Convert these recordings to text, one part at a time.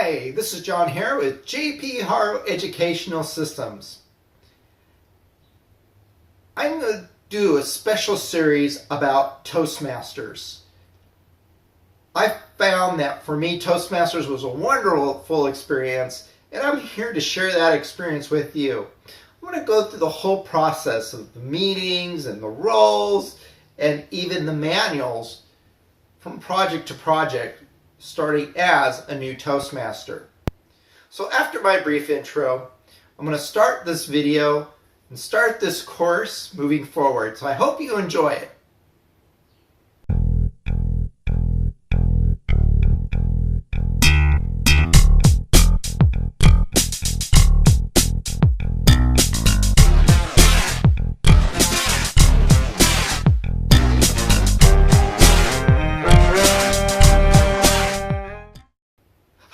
Hi, this is John Haro with JP Haro Educational Systems. I'm going to do a special series about Toastmasters. I found that for me, Toastmasters was a wonderful experience, and I'm here to share that experience with you. I'm going to go through the whole process of the meetings and the roles and even the manuals from project to project, starting as a new Toastmaster. So after my brief intro, I'm going to start this video and start this course moving forward. So I hope you enjoy it.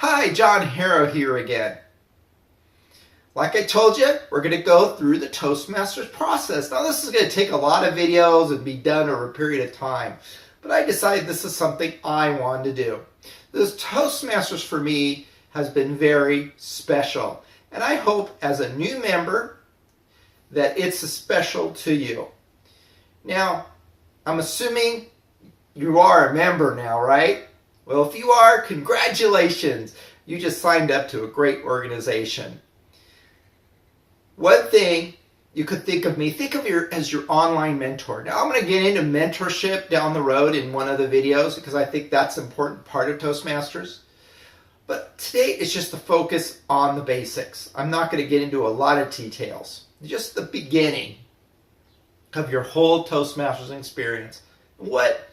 Hi, John Haro here again. Like I told you, we're going to go through the Toastmasters process. Now this is going to take a lot of videos and be done over a period of time, but I decided this is something I wanted to do. This Toastmasters for me has been very special, and I hope as a new member that it's special to you. Now, I'm assuming you are a member now, right? Well, if you are, congratulations. You just signed up to a great organization. One thing you could think of me, think of as your online mentor. Now, I'm going to get into mentorship down the road in one of the videos because I think that's an important part of Toastmasters. But today it's just the focus on the basics. I'm not going to get into a lot of details. Just the beginning of your whole Toastmasters experience. What,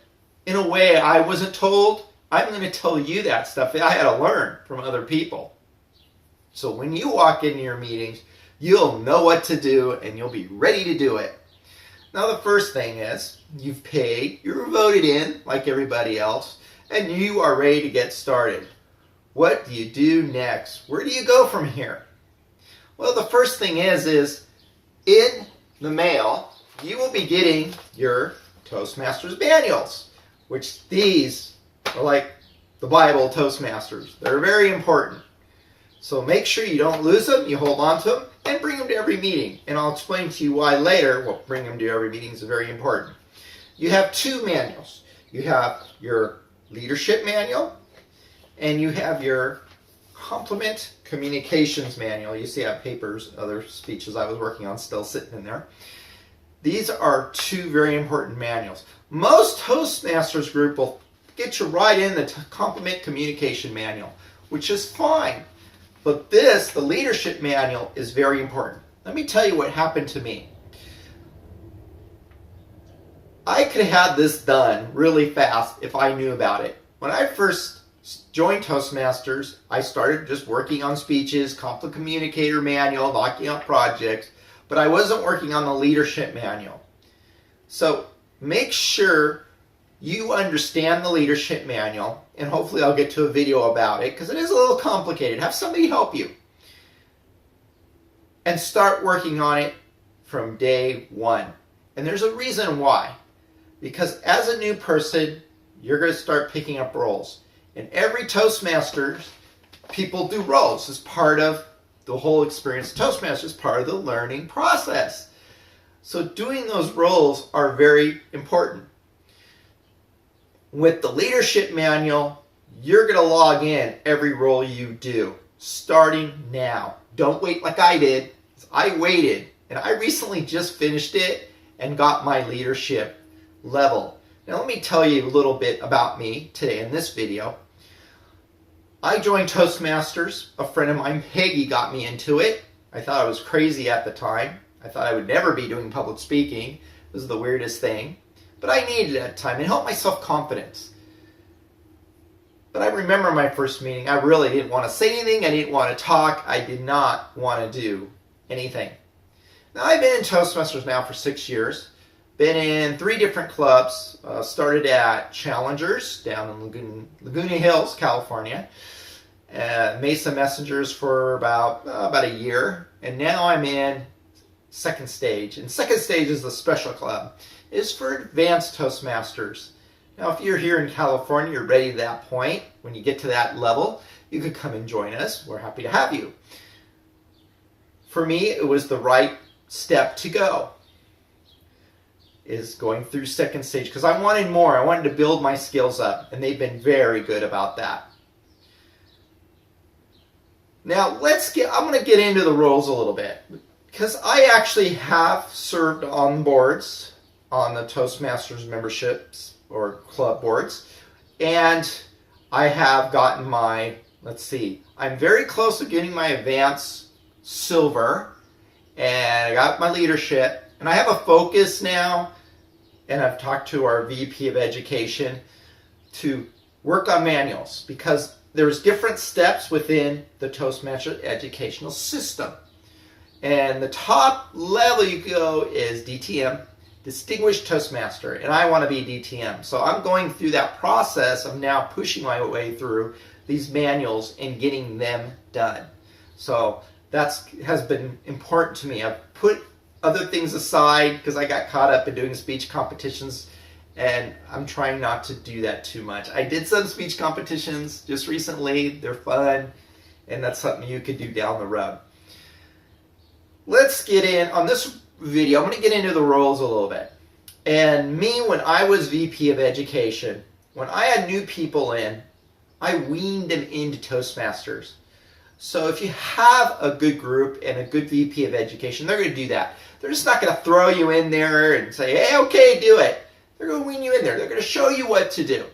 in a way, I wasn't told. I'm going to tell you that stuff that I had to learn from other people. So when you walk into your meetings, you'll know what to do and you'll be ready to do it. Now the first thing is, you've paid, you're voted in like everybody else, and you are ready to get started. What do you do next? Where do you go from here? Well, the first thing is in the mail, you will be getting your Toastmasters manuals, which these are like the Bible Toastmasters. They're very important. So make sure you don't lose them, you hold on to them, and bring them to every meeting. And I'll explain to you why later. Well, bring them to every meeting is very important. You have two manuals. You have your leadership manual, and you have your complement communications manual. You see I have papers, other speeches I was working on still sitting in there. These are two very important manuals. Most Toastmasters group will get you right in the complement communication manual, which is fine. But this, the leadership manual, is very important. Let me tell you what happened to me. I could have had this done really fast if I knew about it. When I first joined Toastmasters, I started just working on speeches, complement communicator manual, knocking out projects, but I wasn't working on the leadership manual. So make sure you understand the leadership manual, and hopefully I'll get to a video about it because it is a little complicated. Have somebody help you. And start working on it from day one. And there's a reason why. Because as a new person, you're going to start picking up roles. In every Toastmasters, people do roles as part of the whole experience. Toastmasters, part of the learning process. So doing those roles are very important. With the leadership manual, you're going to log in every role you do, starting now. Don't wait like I did. I waited, and I recently just finished it and got my leadership level. Now let me tell you a little bit about me today in this video. I joined Toastmasters. A friend of mine, Peggy, got me into it. I thought I was crazy at the time. I thought I would never be doing public speaking. It was the weirdest thing. But I needed it at the time. It helped my self-confidence. But I remember my first meeting. I really didn't want to say anything. I didn't want to talk. I did not want to do anything. Now, I've been in Toastmasters now for 6 years. Been in 3 different clubs. Started at Challengers down in Laguna Hills, California. Mesa Messengers for about a year. And now I'm in Second Stage. And Second Stage is the special club. It's for advanced Toastmasters. Now, if you're here in California, you're ready to that point. When you get to that level, you could come and join us. We're happy to have you. For me, it was the right step to go, is going through second stage, because I wanted more. I wanted to build my skills up, and they've been very good about that. Now, I'm going to get into the roles a little bit, because I actually have served on boards, on the Toastmasters memberships or club boards, and I have gotten my, I'm very close to getting my advanced silver, and I got my leadership, and I have a focus now, and I've talked to our VP of Education to work on manuals, because there's different steps within the Toastmaster educational system. And the top level you go is DTM, Distinguished Toastmaster, and I want to be DTM. So I'm going through that process of now pushing my way through these manuals and getting them done. So that has been important to me. I've put other things aside because I got caught up in doing speech competitions, and I'm trying not to do that too much. I did some speech competitions just recently. They're fun, and that's something you could do down the road. Let's get in on this video. I'm going to get into the roles a little bit. And me, when I was VP of Education, when I had new people in, I weaned them into Toastmasters. So if you have a good group and a good VP of Education, they're going to do that. They're just not going to throw you in there and say, hey, okay, do it. They're going to wean you in there. They're going to show you what to do.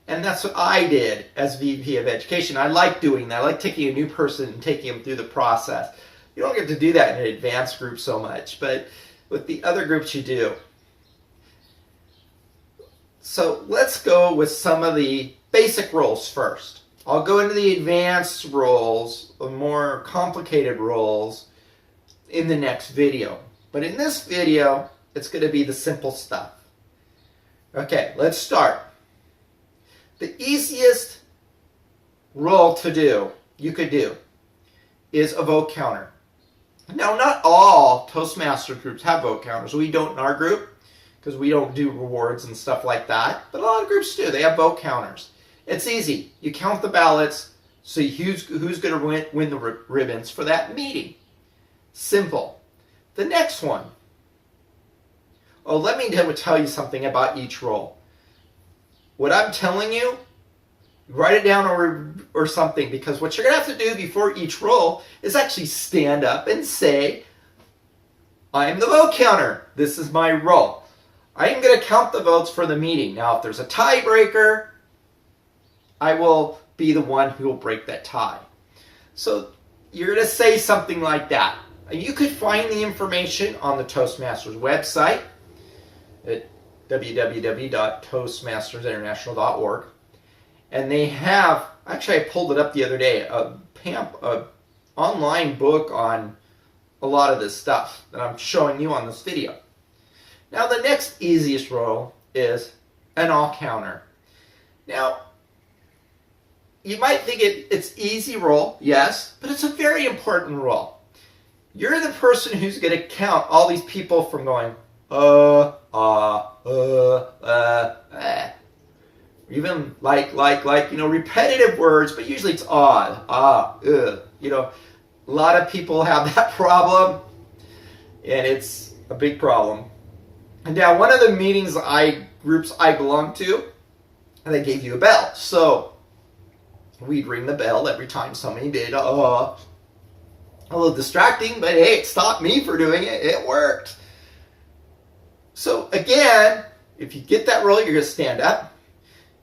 And that's what I did as VP of Education. I like doing that. I like taking a new person and taking them through the process. You don't get to do that in an advanced group so much, but with the other groups you do. So let's go with some of the basic roles first. I'll go into the advanced roles, the more complicated roles, in the next video. But in this video, it's going to be the simple stuff. Okay, let's start. The easiest role to do, you could do, is a vote counter. Now, not all Toastmaster groups have vote counters. We don't in our group, because we don't do rewards and stuff like that. But a lot of groups do. They have vote counters. It's easy. You count the ballots, see who's going to win the ribbons for that meeting. Simple. The next one. Oh, let me tell you something about each role. What I'm telling you, write it down or something, because what you're going to have to do before each role is actually stand up and say, I am the vote counter. This is my role. I am going to count the votes for the meeting. Now, if there's a tiebreaker, I will be the one who will break that tie. So you're going to say something like that. You could find the information on the Toastmasters website at www.toastmastersinternational.org. And they have, actually I pulled it up the other day, a online book on a lot of this stuff that I'm showing you on this video. Now the next easiest role is an all counter. Now, you might think it's easy role, yes, but it's a very important role. You're the person who's going to count all these people from going, even like, repetitive words, but usually it's a lot of people have that problem, and it's a big problem. And now, one of the groups I belong to, they gave you a bell. So we'd ring the bell every time somebody did a little distracting, but hey, it stopped me from doing it. It worked. So again, if you get that role, you're going to stand up,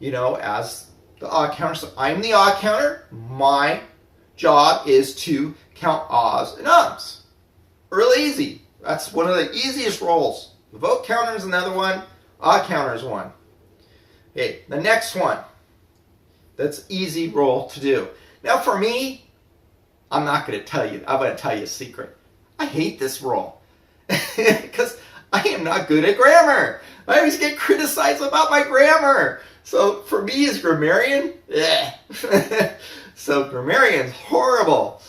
as the odd counter. So I'm the odd counter. My job is to count ahs and ums. Really easy. That's one of the easiest roles. The vote counter is another one. Odd counter is one. Okay, the next one. That's easy role to do. Now for me, I'm not going to tell you. I'm going to tell you a secret. I hate this role because I am not good at grammar. I always get criticized about my grammar. So for me as grammarian, so grammarian's horrible.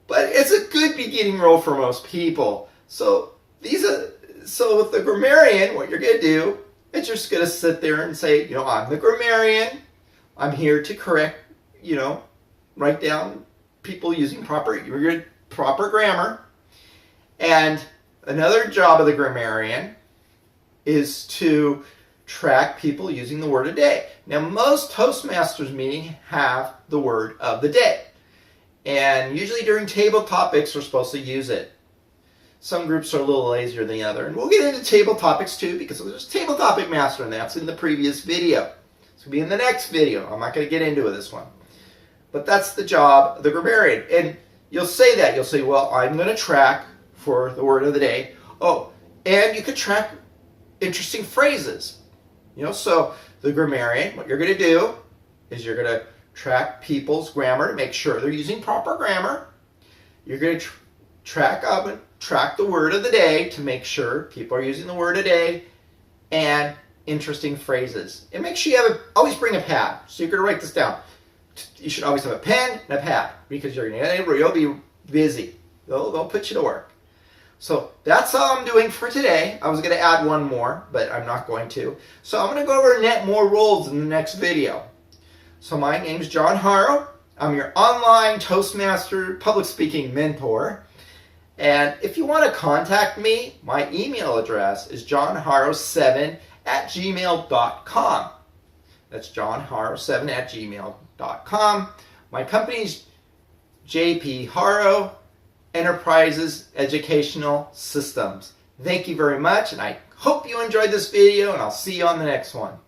But it's a good beginning role for most people. So with the grammarian, what you're going to do is you're just going to sit there and say, I'm the grammarian. I'm here to correct, write down people using proper grammar. And another job of the grammarian is to track people using the word a day. Now, most Toastmasters meetings have the word of the day. And usually during table topics, we're supposed to use it. Some groups are a little lazier than the other. And we'll get into table topics too, because there's table topic master, and that's in the previous video. It's going to be in the next video. I'm not going to get into this one. But that's the job of the grammarian. And you'll say that. You'll say, well, I'm going to track for the word of the day. Oh, and you could track interesting phrases. So the grammarian, what you're going to do is you're going to track people's grammar to make sure they're using proper grammar. You're going to track the word of the day to make sure people are using the word a day, and interesting phrases. And make sure you always bring a pad. So you're going to write this down. You should always have a pen and a pad, because you'll be busy. They'll put you to work. So that's all I'm doing for today. I was going to add one more, but I'm not going to. So I'm going to go over net more roles in the next video. So my name's John Haro. I'm your online Toastmaster public speaking mentor. And if you want to contact me, my email address is johnharo7@gmail.com. That's johnharo7@gmail.com. My company's JP Haro Enterprises Educational Systems. Thank you very much, and I hope you enjoyed this video, and I'll see you on the next one.